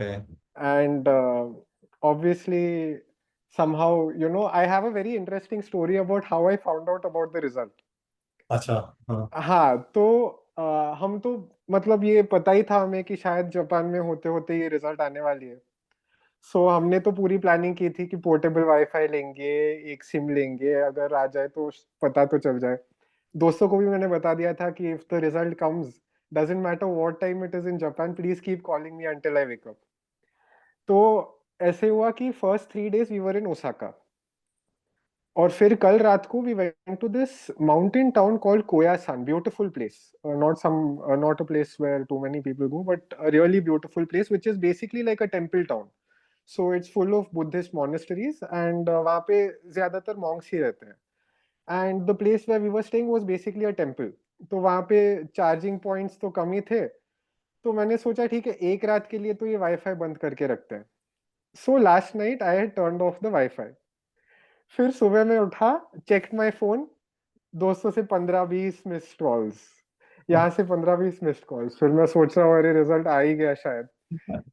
Okay. And obviously, somehow, I have a very interesting story about how I found out about the result. अच्छा, हाँ. हाँ, तो हम तो मतलब ये पता ही था हमें कि शायद जापान में होते होते ये रिजल्ट आने वाली है. सो हमने तो पूरी प्लानिंग की थी कि पोर्टेबल वाईफाई लेंगे, एक सिम लेंगे, अगर आ जाए तो पता तो चल जाए. दोस्तों को भी मैंने बता दिया था कि if the result comes, doesn't matter what time it is in Japan, please keep calling me until I wake up. तो ऐसे हुआ कि first 3 days we were in Osaka. और फिर कल रात को we went to this mountain town called Koyasan. Beautiful place, not a place where too many people go, but a really beautiful place which is basically like a temple town. So it's full of Buddhist monasteries and वहाँ पे ज्यादातर monks ही रहते हैं. And the place where we were staying was basically a temple. तो वहाँ पे charging points तो कम ही थे. तो मैंने सोचा ठीक है, एक रात के लिए तो ये वाईफाई बंद करके रखते हैं. So last night I had turned of the wifi. फिर सुबह में उठा, चेक माई फोन, 200 से 15-20 मिस्ड कॉल्स, यहाँ से 15-20 मिस्ड कॉल्स. फिर मैं सोच रहा हूँ अरे रिजल्ट आ ही गया शायद.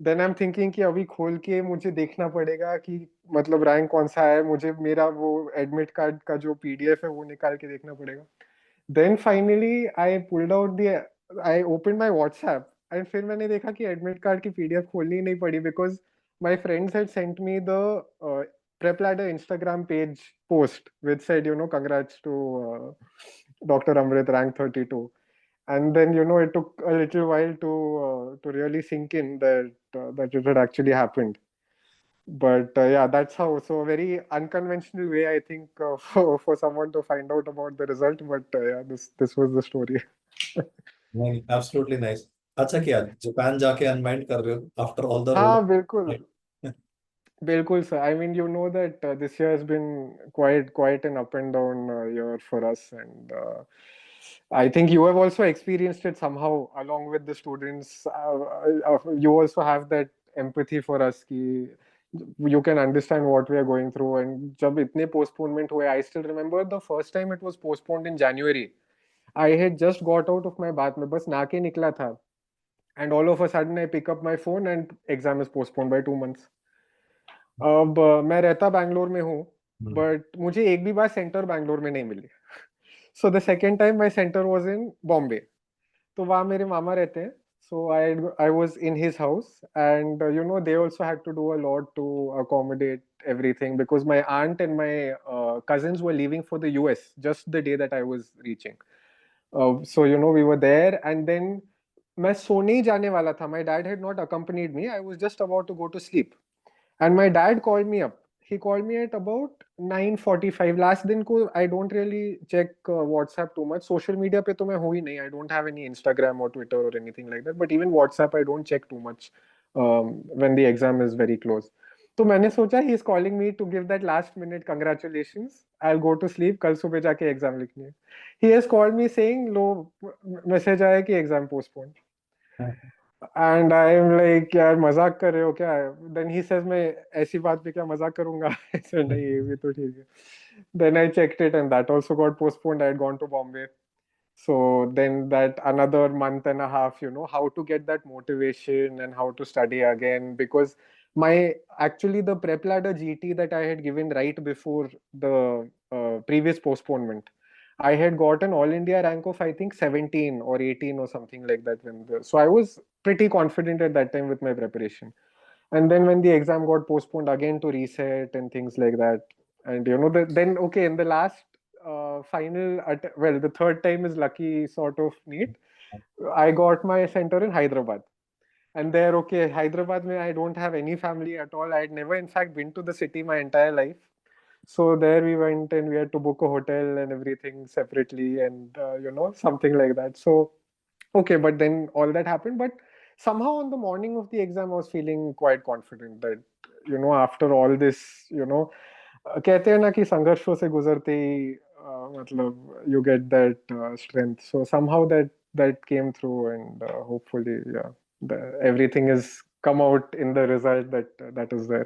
देन आई एम थिंकिंग कि अभी खोल के मुझे देखना पड़ेगा कि मतलब रैंक कौन सा है. मुझे मेरा वो एडमिट कार्ड का जो पीडीएफ है वो निकाल के देखना पड़ेगा. Then finally I pulled out the I open my WhatsApp and फिर मैंने देखा कि एडमिट कार्ड की पीडीएफ खोलनी ही नहीं पड़ी because my friends had sent me the prep ladder Instagram page post which said, congrats to Dr. Amrit, rank 32. And then it took a little while to really sink in that it had actually happened. But yeah, that's how. So a very unconventional way, I think, for someone to find out about the result. But yeah, this was the story. नहीं, absolutely nice. अच्छा किया Japan जाके unwind कर रहे हो after all the role. हाँ, बिल्कुल. बिल्कुल sir. I mean, you know that this year has been quite an up and down year for us, and I think you have also experienced it somehow along with the students. You also have that empathy for us कि you can understand what we are going through. And जब इतने postponement हुए, I still remember the first time it was postponed in January. I had just got out of my bath, मैं बस नहा के निकला था, and all of a sudden I pick up my phone and exam is postponed by 2 months. अब मैं रहता बैंगलोर में हूँ, बट मुझे एक भी बार सेंटर बैंगलोर में नहीं मिली. So the second time my centre was in Bombay. तो वहाँ मेरे मामा रहते हैं. So I was in his house and they also had to do a lot to accommodate everything because my aunt and my cousins were leaving for the US just the day that I was reaching. So we were there and then मैं सोने ही जाने वाला था. My dad had not accompanied me. I was just about to go to sleep. And my dad called me up. He called me at about 9:45. Last दिन को I don't really check WhatsApp too much. Social media पे तो मैं हूँ ही नहीं. I don't have any Instagram or Twitter or anything like that. But even WhatsApp I don't check too much when the exam is very close. तो मैंने सोचा he is calling me to give that last minute congratulations. I'll go to sleep. कल सुबह जाके exam लिखनी है. He has called me saying low message आया कि exam postponed. And I am like यार मजाक कर रहे हो क्या. देन ही सेज मैं ऐसी बात पे क्या मजाक करूंगा. ऐसे नहीं, ये भी तो ठीक है. Then I checked it and that also got postponed. I had gone to Bombay. So then that another month and a half, how to get that motivation and how to study again, because my actually the prep ladder GT that I had given right before the previous postponement, I had got an all India rank of I think 17 or 18 or something like that so I was pretty confident at that time with my preparation. And then when the exam got postponed again to reset and things like that, and then okay, in the last well, the third time is lucky sort of neat. I got my center in Hyderabad. And there, okay, Hyderabad, I don't have any family at all. I had never, in fact, been to the city my entire life. So there we went and we had to book a hotel and everything separately and, something like that. So, okay, but then all that happened. But somehow on the morning of the exam, I was feeling quite confident that, after all this, कहते हैं ना कि संघर्षों से गुजरते ही मतलब you get that strength. So somehow that came through and hopefully, yeah, everything is come out in the result that is there.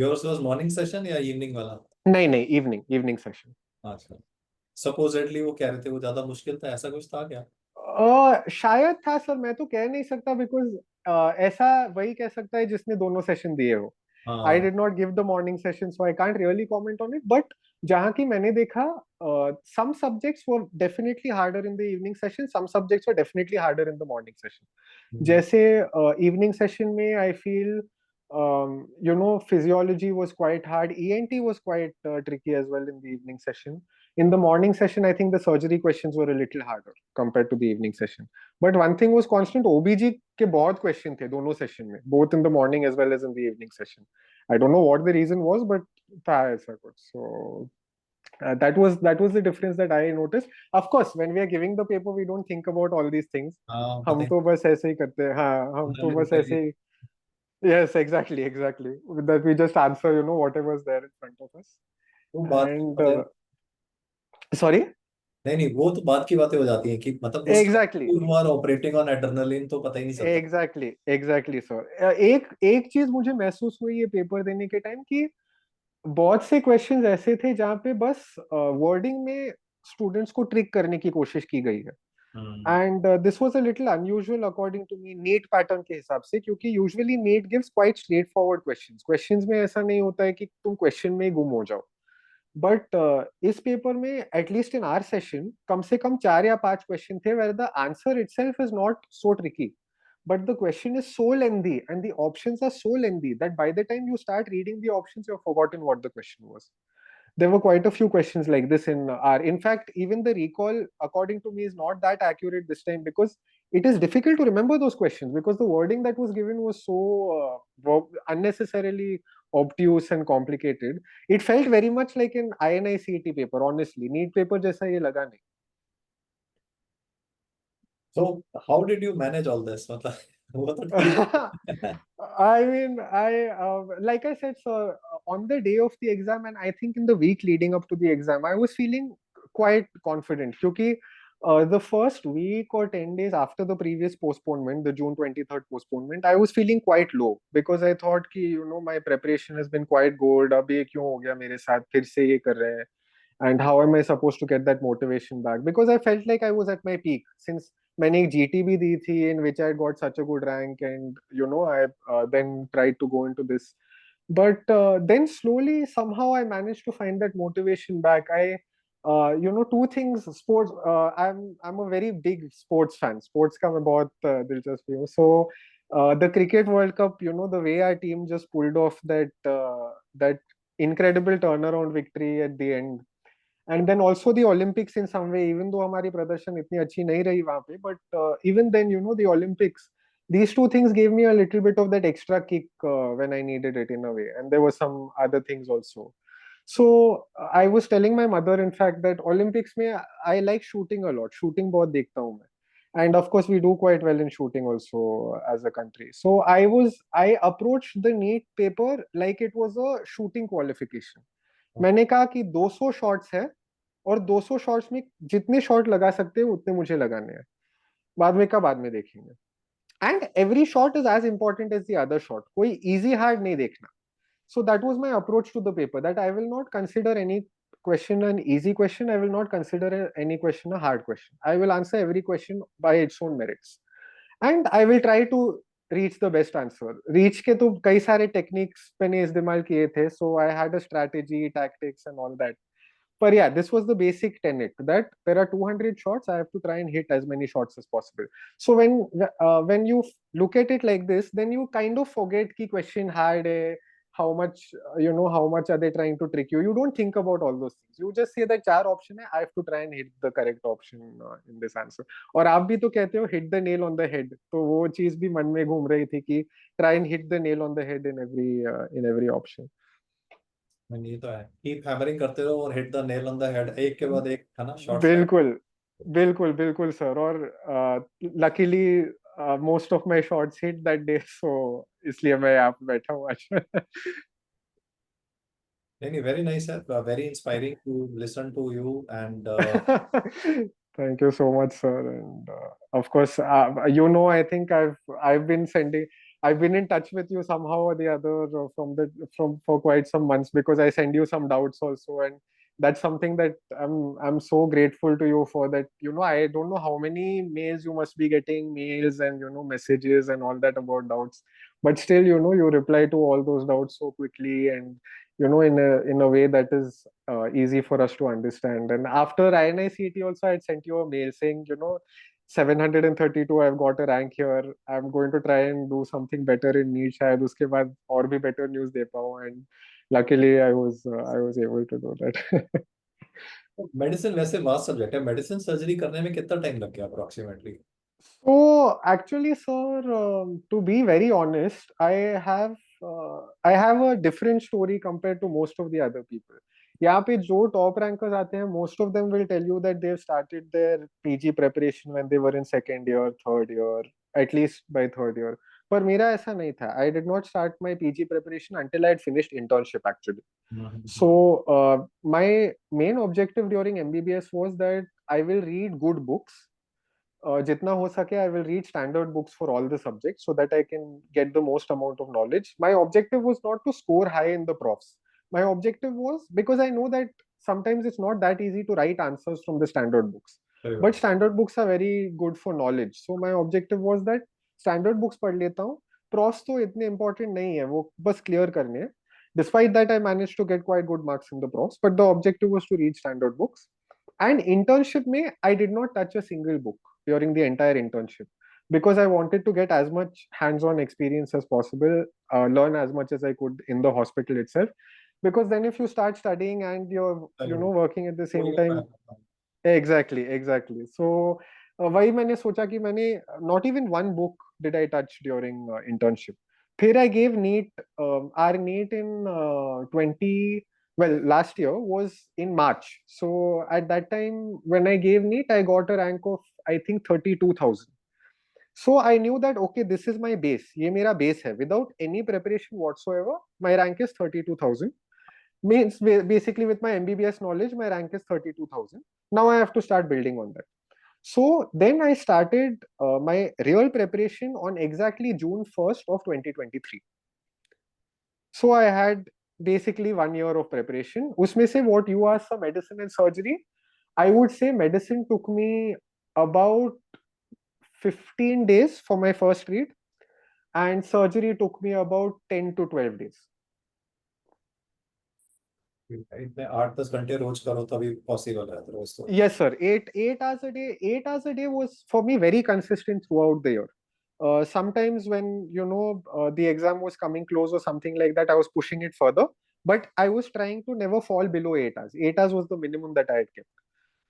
Yours was morning session या evening वाला? नहीं, evening session. अच्छा. Supposedly वो कह रहे थे वो ज्यादा मुश्किल था, ऐसा कुछ था क्या? शायद था सर, मैं तो कह नहीं सकता बिकॉज ऐसा वही कह सकता है जिसने दोनों सेशन दिए हो. I हाँ. did not give the morning session, so I can't really comment on it. But जहाँ की मैंने देखा, some subjects were definitely harder in the evening session. Some subjects were definitely harder in the morning session. हम्म. जैसे evening session में I feel physiology was quite hard. ENT was quite tricky as well in the evening session. In the morning session, I think the surgery questions were a little harder compared to the evening session. But one thing was constant, OBG के बहुत question थे दोनों session में, both in the morning as well as in the evening session. I don't know what the reason was, but था ऐसा कुछ. So that was the difference that I noticed. Of course, when we are giving the paper, we don't think about all these things. हाँ, पता हम ही तो बस ऐसे ही करते हैं. हाँ, हम तो बस ऐसे ही. Yes, exactly, exactly. With that, we just answer, whatever is there in front of us. वो बात की And बातें. sorry? नहीं नहीं, वो तो बात की बातें हो जाती हैं कि मतलब उस Exactly. You are operating on adrenaline, तो पता ही नहीं चलता. Exactly exactly sir. एक एक चीज मुझे महसूस हुई ये पेपर देने के टाइम कि बहुत से क्वेश्चंस ऐसे थे जहाँ पे बस वर्डिंग में स्टूडेंट्स को ट्रिक करने की कोशिश की गई है. Hmm. And this was a little unusual according to me NEET pattern के हिसाब से, क्योंकि usually NEET gives quite straightforward questions. Questions में ऐसा नहीं होता है कि तुम क्वेश्चन में ही गुम हो जाओ. बट इस पेपर में एटलीस्ट इन आवर सेशन कम से कम 4 या 5 क्वेश्चन थे where the answer itself is not so tricky, but the question is so lengthy and the options are so lengthy that by the time you start reading the options, you've forgotten what the question was. There were quite a few questions like this in R. In fact, even the recall, according to me, is not that accurate this time because it is difficult to remember those questions because the wording that was given was so unnecessarily obtuse and complicated. It felt very much like an INICET paper, honestly. NEET paper jaisa ye laga nahi. So how did you manage all this? मतलब वो तो ठीक. I mean, like I said, sir, on the day of the exam, and I think in the week leading up to the exam, I was feeling quite confident. Because the first week or 10 days after the previous postponement, the June 23rd postponement, I was feeling quite low because I thought कि my preparation has been quite good. अब ये क्यों हो गया मेरे साथ, फिर से ये कर रहे हैं. And how am I supposed to get that motivation back? Because I felt like I was at my peak since मैंने एक GT भी दी थी in which I got such a good rank, and I then tried to go into this. But then slowly somehow I managed to find that motivation back. Two things. Sports. I'm a very big sports fan. Sports का मैं बहुत दिलचस्पी हूँ. So the Cricket World Cup, the way our team just pulled off that incredible turnaround victory at the end. And then also the Olympics in some way, even though हमारी प्रदर्शन इतनी अच्छी नहीं रही वहाँ पे, but even then, the Olympics, these two things gave me a little bit of that extra kick when I needed it in a way. And there were some other things also. So I was telling my mother, in fact, that Olympics में I like shooting a lot. Shooting बहुत देखता हूँ मैं. And of course, we do quite well in shooting also as a country. So I approached the NEET paper like it was a shooting qualification. मैंने कहा कि 200 shots है और 200 shots में जितने शॉट लगा सकते हो उतने मुझे लगाने हैं. बाद में का बाद में देखेंगे. And every shot is as important as the other shot. कोई इजी हार्ड नहीं देखना. So that was my approach to the paper, that I will not consider any question an easy question. I will not consider any question a hard question. I will answer every question by its own merits. And I will try to reach the best answer. Reach के तो कई सारे techniques मैंने इस्तेमाल किए थे. So I had a strategy, tactics and all that. But yeah, this was the basic tenet that there are 200 shots. I have to try and hit as many shots as possible. So when you look at it like this, then you kind of forget ki question hard hai, how much how much are they trying to trick you. You don't think about all those things. You just say that चार option hai, I have to try and hit the correct option in this answer. और आप भी तो कहते हो hit the nail on the head. तो वो चीज भी मन में घूम रही थी कि try and hit the nail on the head in every option. ये तो है, कीप हैमरिंग करते रहो और hit the nail on the head, एक के बाद एक है ना शॉट्स. बिल्कुल बिल्कुल बिल्कुल सर. और luckily most of my shots hit that day, so इसलिए मैं यहाँ पे बैठा हूँ आज. नहीं नहीं, वेरी नाइस है, very inspiring to listen to you and. Thank you so much, sir. And of course, I think I've been sending. I've been in touch with you somehow or the other from for quite some months because I send you some doubts also, and that's something that I'm so grateful to you for. That, you know, I don't know how many mails you must be getting, mails and, you know, messages and all that about doubts, but still, you know, you reply to all those doubts so quickly, and, you know, in a way that is easy for us to understand. And after INI-CET also, I had sent you a mail saying, you know, 732, I've got a rank here, I'm going to try and do something better in NEET, शायद उसके बाद और भी better news दे पाऊँ, and luckily I was able to do that. Medicine वैसे vast subject है, medicine surgery करने में कितना टाइम लग गया approximately? So actually, sir, to be very honest, I have a different story compared to most of the other people. यहाँ पे जो top rankers आते हैं, most of them will tell you that they've started their PG preparation when they were in second year, third year, at least by third year. पर मेरा ऐसा नहीं था. I did not start my PG preparation until I had finished internship actually. So my main objective during MBBS was that I will read good books. जितना हो सके, I will read standard books for all the subjects so that I can get the most amount of knowledge. My objective was not to score high in the profs. My objective was, because I know that sometimes it's not that easy to write answers from the standard books, but standard books are very good for knowledge. So my objective was that standard books पढ़ लेता हूँ, profs तो इतने important नहीं है, वो बस clear करने हैं. Despite that, I managed to get quite good marks in the profs, but the objective was to read standard books. And internship में, I did not touch a single book during the entire internship because I wanted to get as much hands-on experience as possible, learn as much as I could in the hospital itself. Because then if you start studying and you're, you know, working at the same time, exactly. So वही मैंने सोचा कि मैंने not even one book did I touch during internship. फिर I gave NEET, our NEET in 20, well, last year was in March. So at that time, when I gave NEET, I got a rank of, I think, 32,000. So I knew that, okay, this is my base. ये मेरा base है. Without any preparation whatsoever, my rank is 32,000. Means basically with my MBBS knowledge, my rank is 32,000. Now I have to start building on that. So then I started my real preparation on exactly June 1st of 2023. So I had basically 1 year of preparation. उसमें से what you asked for medicine and surgery, I would say medicine took me about 15 days for my first read, and surgery took me about 10 to 12 days. इतने 8-10 घंटे रोज करो तभी possible है रोज तो. Yes, sir. 8 hours a day. 8 hours a day was for me very consistent throughout the year. Sometimes when, you know, the exam was coming close or something like that, I was pushing it further. But I was trying to never fall below 8 hours. 8 hours was the minimum that I had kept.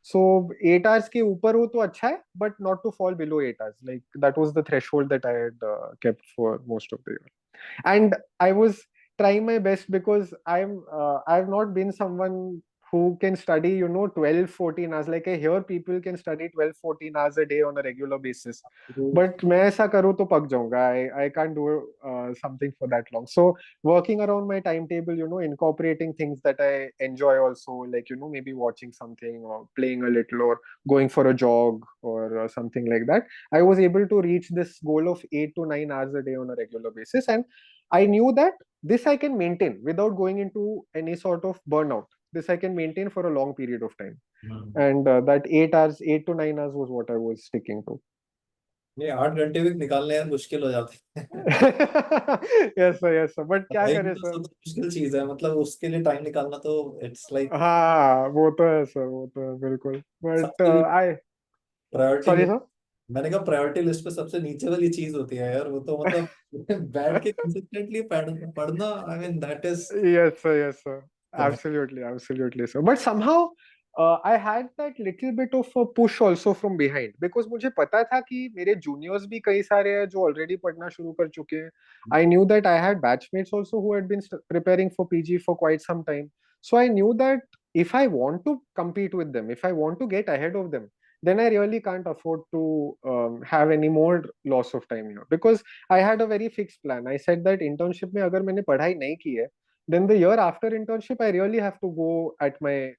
So 8 hours के ऊपर हो तो अच्छा है, but not to fall below 8 hours. Like that was the threshold that I had kept for most of the year. And I was trying my best because I've not been someone who can study, you know, 12 14 hours. Like I hear people can study 12 14 hours a day on a regular basis, but मैं ऐसा करूँ तो पक जाऊंगा. I can't do something for that long. So working around my timetable, you know, incorporating things that I enjoy also, like, you know, maybe watching something or playing a little or going for a jog or something like that, I was able to reach this goal of 8 to 9 hours a day on a regular basis. And I knew that this I can maintain without going into any sort of burnout. This I can maintain for a long period of time. And that 8 hours, 8 to 9 hours was what I was sticking to. ये 8 घंटे भी निकालने यार मुश्किल हो जाते हैं. Yes sir, yes sir. But क्या भाई करे तो सर. सबसे मुश्किल चीज है, मतलब उसके लिए टाइम निकालना तो इट्स लाइक हाँ वो तो है सर, वो तो है बिल्कुल. But सबसे I, priority sorry list. sir. मैंने कहा प्रायोरिटी लिस्ट पे सबसे नीचे वाली चीज होती है यार वो तो, मतलब बैठ के कंसिस्टेंटली पढ़ना, I mean that is. Yes, sir. Yes, sir. Absolutely, absolutely, sir. But somehow, I had that little bit of a push also from behind because मुझे पता था कि मेरे juniors भी कई सारे हैं जो already पढ़ना शुरू कर चुके हैं. I knew that I had batchmates also who had been preparing for PG for quite some time. So I knew that if I want to compete with them, if I want to get ahead of them, then I really can't afford to have any more loss of time here because I had a very fixed plan. I said that internship में अगर मैंने पढ़ाई नहीं की है, then the year after internship, I really have to go at my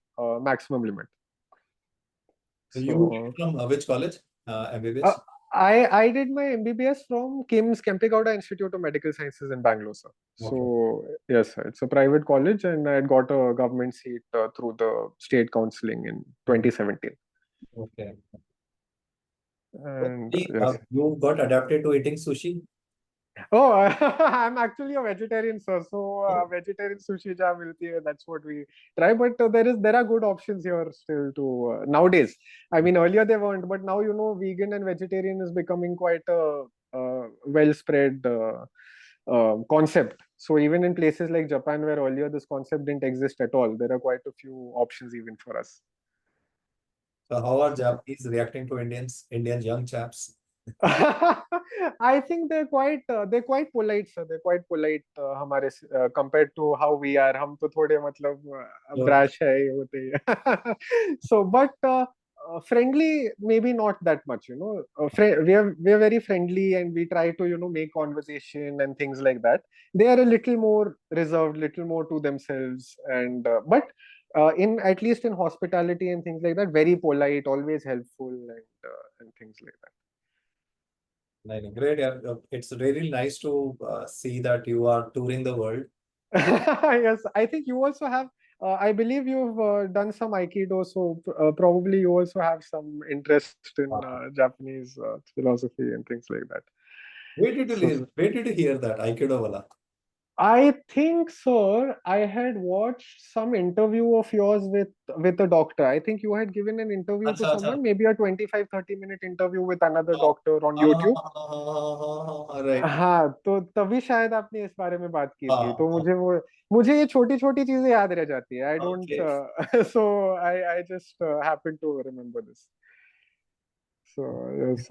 maximum limit. You So from which college? MBBS? I did my MBBS from KIMS, Kempegowda Institute of Medical Sciences in Bangalore, sir. Okay. So yes, sir, it's a private college, and I had got a government seat through the state counseling in 2017. Okay. And So, yes. you got adapted to eating sushi? Oh, I'm actually a vegetarian, sir. So Oh, vegetarian sushi jam milti hai, that's what we try. But there are good options here still to nowadays. I mean, earlier they weren't, but now vegan and vegetarian is becoming quite a well spread concept. So even in places like Japan, where earlier this concept didn't exist at all, there are quite a few options even for us. so how are So Japanese reacting to Indian young chaps? I think they're quite polite, sir. They're quite polite compared to how we are. हम तो थोड़े मतलब Okay. brash है ये होते हैं. So, but friendly, maybe not that much. We are very friendly, and we try to make conversation and things like that. They are a little more reserved, little more to themselves, and but in at least in hospitality and things like that, very polite, always helpful, and things like that. No, no, great. Yeah. It's really nice to see that you are touring the world. Yes, I think you also have. I believe you've done some Aikido, so probably you also have some interest in Japanese philosophy and things like that. So Where did you hear that Aikido wala? I think, sir, I had watched some interview of yours with a doctor. I think you had given an interview to अच्छा अच्छा. someone, maybe a 25-30 minute interview with another doctor on YouTube. Right. हाँ, तो तभी शायद आपने इस बारे में बात की थी, हाँ तो हाँ. मुझे ये छोटी छोटी चीजें याद रह जाती है. I don't Okay. So I just happen to remember this. So yes.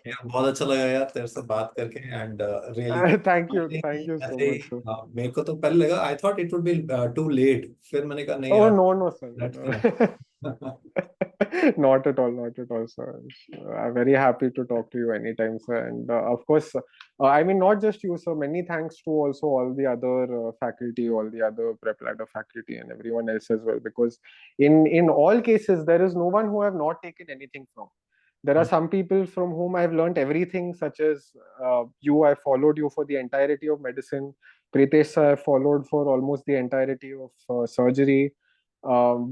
यार बहुत अच्छा लगा यार तेरे से बात करके and really thank you so ऐसे ही मच सर. मेरे को तो पहले लगा I thought it would be too late फिर मैंने कहा नहीं Oh, यार no, no, sir. Let's No. Connect. Not at all, not at all, sir. I'm very happy to talk to you anytime, sir. And of course, I mean, not just you, sir. Many thanks to also all the other faculty, all the other prep ladder faculty, and everyone else as well. Because in all cases, there is no one who I have not taken anything from. There are some people from whom I've learned everything, such as you. I followed you for the entirety of medicine. Pritesh, sir, I followed for almost the entirety of surgery.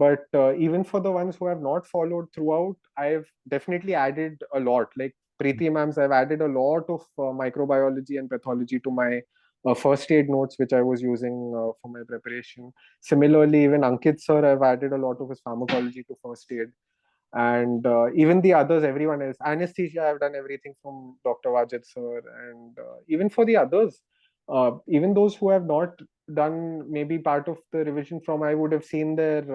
But even for the ones who have not followed throughout, I've definitely added a lot. Like Preeti ma'ams, I've added a lot of microbiology and pathology to my first aid notes, which I was using for my preparation. Similarly, even Ankit sir, I've added a lot of his pharmacology to first aid. And even the others, everyone else. Anesthesia, I've done everything from Dr. Wajid sir. And even for the others, even those who have not done maybe part of the revision from, I would have seen their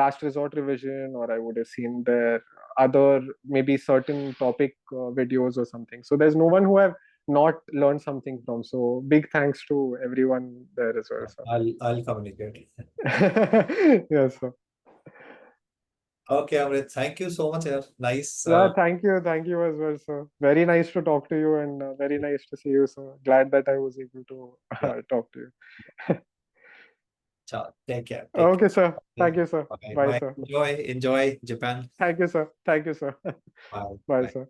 last resort revision, or I would have seen their other maybe certain topic videos or something. So there's no one who have not learned something from. So big thanks to everyone there as well, I'll communicate. sir. Yes, sir. Okay, Amrit, thank you so much यार. Nice. Yeah, thank you as well, sir. Very nice to talk to you, and very nice to see you, sir. Glad that I was able to Yeah. talk to you. Ciao. Take care. Take Okay, sir. care. Thank you, sir. Bye. Bye, Bye. sir. Enjoy Japan. Thank you, sir. Thank you, sir. Bye. Bye, Bye. sir.